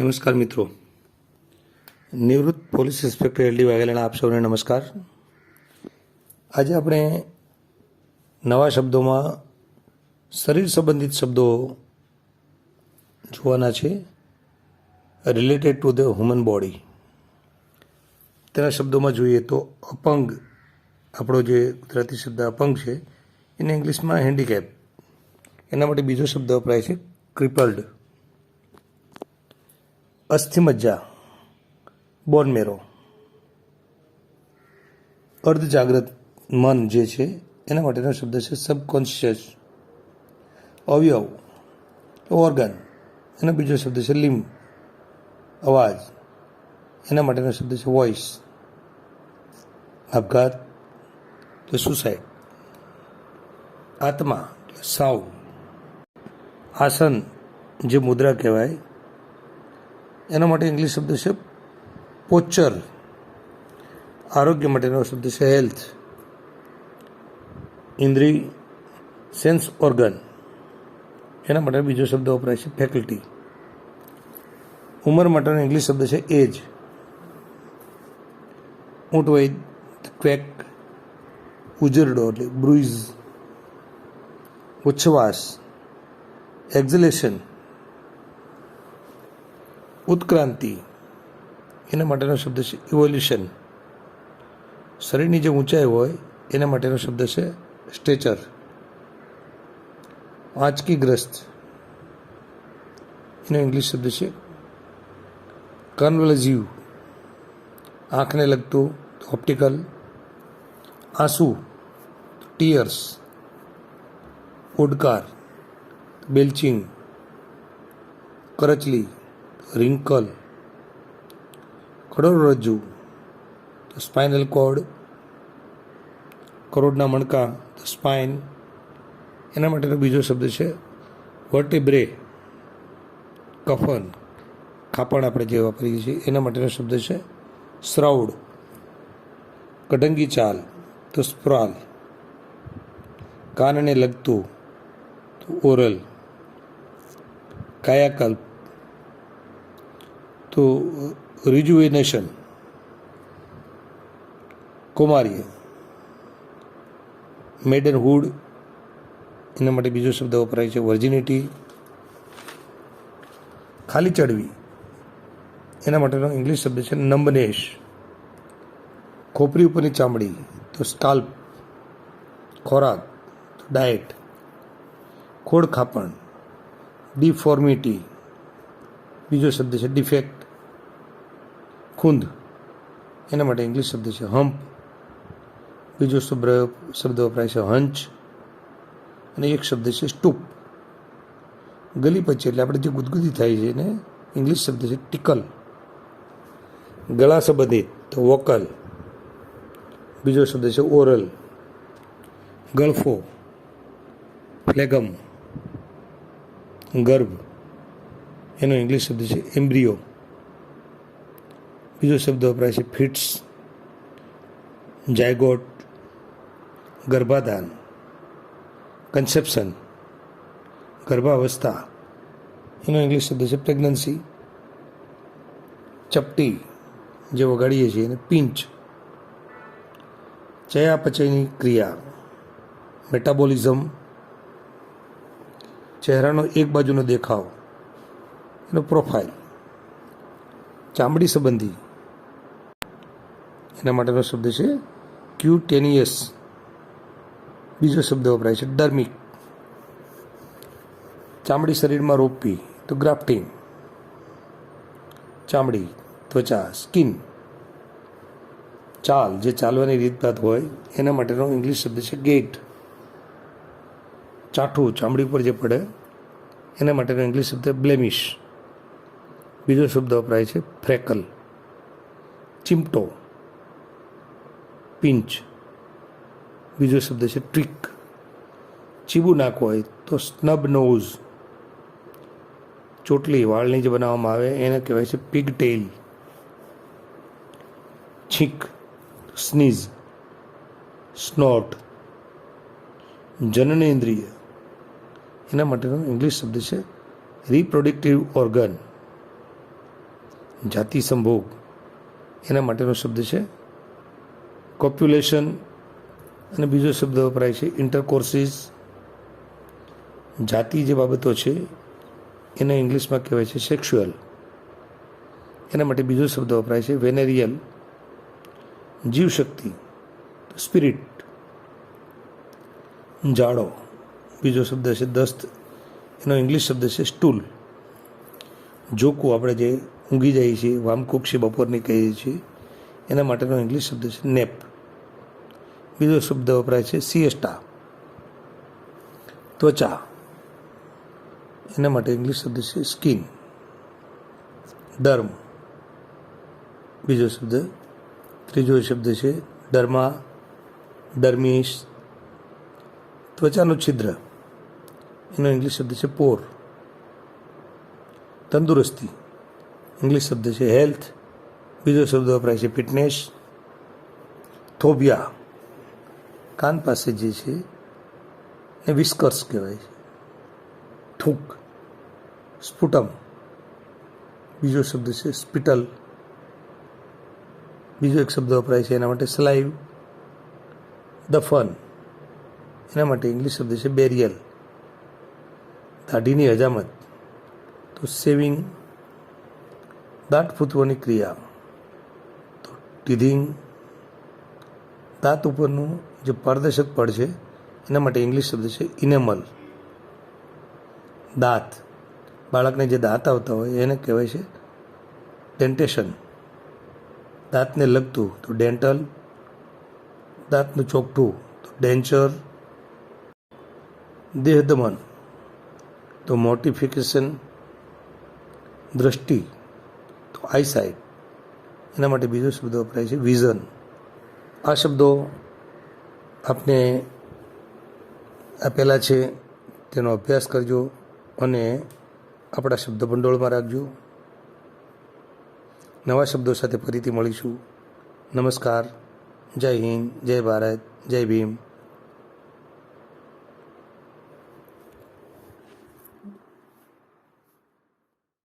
નમસ્કાર મિત્રો, નિવૃત્ત પોલીસ ઇન્સ્પેક્ટર એલ ડી વાઘેલાના આપ સૌને નમસ્કાર. આજે આપણે નવા શબ્દોમાં શરીર સંબંધિત શબ્દો જોવાના છે, related to the human body. તેના શબ્દોમાં જોઈએ તો અપંગ, આપણો જે ગુજરાતી શબ્દ અપંગ છે એને ઇંગ્લિશમાં હેન્ડીકેપ, એના માટે બીજો શબ્દ વપરાય છે ક્રિપલ્ડ. અસ્થિમજ્જા, બોન મેરો. અર્ધ જાગ્રત મન જે છે એના માટેનો શબ્દ છે સબકોન્શિયસ. અવયવ, ઓર્ગન, એનો બીજો શબ્દ છે લિમ્બ, અવાજ, એના માટેનો શબ્દ છે વોઇસ. આપઘાત તો સુસાઇડ. આત્મા સાઉન્ડ. આસન જે મુદ્રા કહેવાય એના માટે ઇંગ્લિશ શબ્દ છે પોસ્ચર. આરોગ્ય માટેનો શબ્દ છે હેલ્થ. ઇન્દ્રિય, સેન્સ ઓર્ગન, એના માટે બીજો શબ્દ વપરાય છે ફેકલ્ટી. ઉંમર માટેનો ઇંગ્લિશ શબ્દ છે એજ. ઊંટવૈદ, ક્વેક, ઉજરડો એટલે બ્રુઇઝ. ઉચ્છ્વાસ, એક્ઝલેશન. ઉત્ક્રાંતિ, એના માટેનો શબ્દ છે ઇવોલ્યુશન. શરીરની જે ઊંચાઈ હોય એના માટેનો શબ્દ છે સ્ટેચર. આંચકીગ્રસ્ત, એનો ઇંગ્લિશ શબ્દ છે કન્વલ્સિવ. આંખને લગતું ઓપ્ટિકલ. આંસુ, ટીયર્સ. ઓડકાર, બેલ્ચિંગ. કરચલી, રિંકલ. કરોડરજ્જુ તો સ્પાઇનલ કોર્ડ. કરોડના મણકા તો સ્પાઇન, એના માટેનો બીજો શબ્દ છે વર્ટેબ્રે. કફન, ખાપણ આપણે જે વાપરીએ છીએ એના માટેનો શબ્દ છે શ્રાઉડ. કઢંગી ચાલ તો સ્પ્રાલ. કાનને લગતું તો ઓરલ. કાયાકલ્પ તો રિજુવેનેશન. કુમારી, મેડનહુડ, એના માટે બીજો શબ્દ વપરાય છે વર્જિનિટી. ખાલી ચડવી, એના માટેનો ઇંગ્લિશ શબ્દ છે નમ્બનેશ. ખોપરી ઉપરની ચામડી તો સ્કાલ્પ. ખોરાક તો ડાયટ. ખોડ ખાપણ, ડિફોર્મિટી, બીજો શબ્દ છે ડિફેક્ટ. ખૂંદ, એના માટે ઇંગ્લિશ શબ્દ છે હમ્પ. બીજો શબ્દ વપરાય છે હંચ, અને એક શબ્દ છે સ્ટૂપ. ગલી પછી એટલે આપણે જે ગુદગુદી થાય છે એને ઇંગ્લિશ શબ્દ છે ટિકલ. ગળા સંબંધિત તો વોકલ. બીજો શબ્દ છે ઓરલ. ગળફો, ફ્લેગમ. ગર્ભ, એનો ઇંગ્લિશ શબ્દ છે એમ્બ્રિયો. બીજો શબ્દ વપરાય છે ફિટ્સ. જાયગોટ, ગર્ભાધાન. કન્સેપ્શન, ગર્ભાવસ્થા, એનો ઇંગ્લિશ શબ્દ છે પ્રેગ્નન્સી. ચપટી જે વગાડીએ છીએ એને પિંચ. ચયાપચયની ક્રિયા, મેટાબોલિઝમ. ચહેરાનો એક બાજુનો દેખાવ, એનો પ્રોફાઇલ. ચામડી સંબંધી, એના માટેનો શબ્દ છે ક્યુટેનિયસ. બીજો શબ્દ વપરાય છે ડર્મિક. ચામડી શરીરમાં રોપવી તો ગ્રાફ્ટિંગ. ચામડી, ત્વચા, સ્કિન. ચાલ જે ચાલવાની રીતભાત હોય એના માટેનો ઇંગ્લિશ શબ્દ છે ગેટ. ચાઠું ચામડી પર જે પડે એના માટેનો ઇંગ્લિશ શબ્દ બ્લેમિશ. બીજો શબ્દ વપરાય છે ફ્રેકલ. ચીમટો, પિંચ. બીજો શબ્દ છે ટ્રીક. ચીબું નાક હોય તો સ્નબ નોઝ. ચોટલી વાળની જે બનાવવામાં આવે એને કહેવાય છે પિગટેઇલ. છીંક, સ્નીઝ. સ્નોટ. જનનેન્દ્રિય, એના માટેનો ઇંગ્લિશ શબ્દ છે રિપ્રોડક્ટિવ ઓર્ગન. જાતિ સંભોગ એના માટેનો શબ્દ છે કોપ્યુલેશન, અને બીજો શબ્દ વપરાય છે ઇન્ટરકોર્સિસ. જાતિ જે બાબતો છે એને ઇંગ્લિશમાં કહેવાય છે સેક્સ્યુઅલ, એના માટે બીજો શબ્દ વપરાય છે વેનેરિયલ. જીવશક્તિ સ્પિરિટ. જાડો બીજો શબ્દ છે દસ્ત, એનો ઇંગ્લિશ શબ્દ છે સ્ટૂલ. જોકું આપણે જે ઊંઘી જઈએ છીએ, વામકુક્ષી બપોરની કહીએ છીએ, એના માટેનો ઇંગ્લિશ શબ્દ છે નેપ. બીજો શબ્દ વપરાય છે સિએસ્ટા. ત્વચા, એના માટે ઇંગ્લિશ શબ્દ છે સ્કિન. ડર્મ બીજો શબ્દ. ત્રીજો શબ્દ છે ડર્મા, ડર્મિસ. ત્વચાનું છિદ્ર, એનો ઇંગ્લિશ શબ્દ છે પોર. તંદુરસ્તી, ઇંગ્લિશ શબ્દ છે હેલ્થ. બીજો શબ્દ વપરાય છે ફિટનેસ. થોબિયા, કાન પાસે જે છે એ વિસ્કર્સ કહેવાય છે. થૂક. સ્પુટમ, બીજો શબ્દ છે સ્પિટલ. બીજો એક શબ્દ વપરાય છે એના માટે સ્લાઇવ. દફન, એના માટે ઇંગ્લિશ શબ્દ છે બેરિયલ. દાઢીની હજામત તો સેવિંગ. દાંત ફૂટવાની ક્રિયા તો ટીધિંગ. દાંત ઉપરનું જે પારદર્શક પડ છે એના માટે ઇંગ્લિશ શબ્દ છે ઇનેમલ. દાંત, બાળકને જે દાંત આવતા હોય એને કહેવાય છે ડેન્ટેશન. દાંતને લગતું તો ડેન્ટલ. દાંતનું ચોકઠું તો ડેન્ચર. દેહદમન તો મોર્ટિફિકેશન. દ્રષ્ટિ તો આઈસાઇટ, એના માટે બીજો શબ્દ વપરાય છે વિઝન. આ શબ્દો આપને આપેલા છે, તેનો અભ્યાસ કરજો અને આપણા શબ્દ ભંડોળમાં રાખજો. નવા શબ્દો સાથે ફરીથી મળીશું. નમસ્કાર. જય હિન્દ, જય ભારત, જય ભીમ.